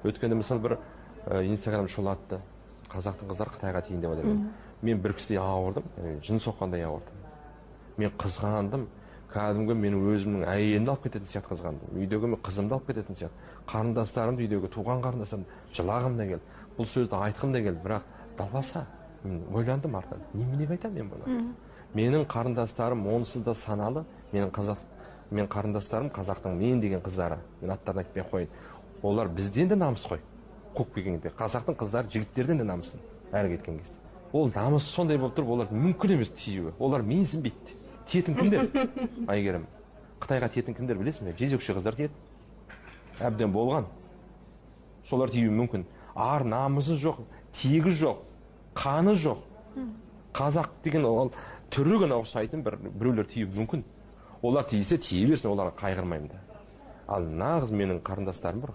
Өткенде мысалы бір Инстаграм шулатты. Қазақтың қыздары Қытайға тиін деп отыр. Мен бір кісідей ауырдым, жын соққандай ауырдым. Мен қызғандым. Кәдімгі менің өзімнің әйелімді алып кететін сияқты қызғандым. Үйдегі мен қызымды алып кететін сияқты. Қарындастарымды, үйдегі туған қарындастарым жылағым да келді. Бұл сөзді айтқым да келді, бірақ далбаса. Мен ойландым артынан. Неменеге айтамын мен бұны? Менің қарындастарым онсыз да саналы. Мен қарындастарым қазақтың мен деген қыздары. Мен аттарын айтпай қояйын. Олар бізден де намыс қой. Қуып келгенде қазақтың қыздары жігіттерден де намысын әрі кеткен кезде. Ол намыс сондай болып тұрып, олар мүмкін емес тиюі. Олар менсінбейді. Тиетін кімдер? Айгерім, Қытайға тиетін кімдер білесің бе? Жезөкше қыздар тиеді. Әбден болған. Солар тиюі мүмкін. Ар намысы жоқ, тегі жоқ, қаны жоқ. Қазақ деген ол түрі ғана ұқсайтын біреулер тиюі мүмкін. Олар тисе тие берсін, оларға қайғырмаймын да. Ал нағыз менің қарындастарым бар.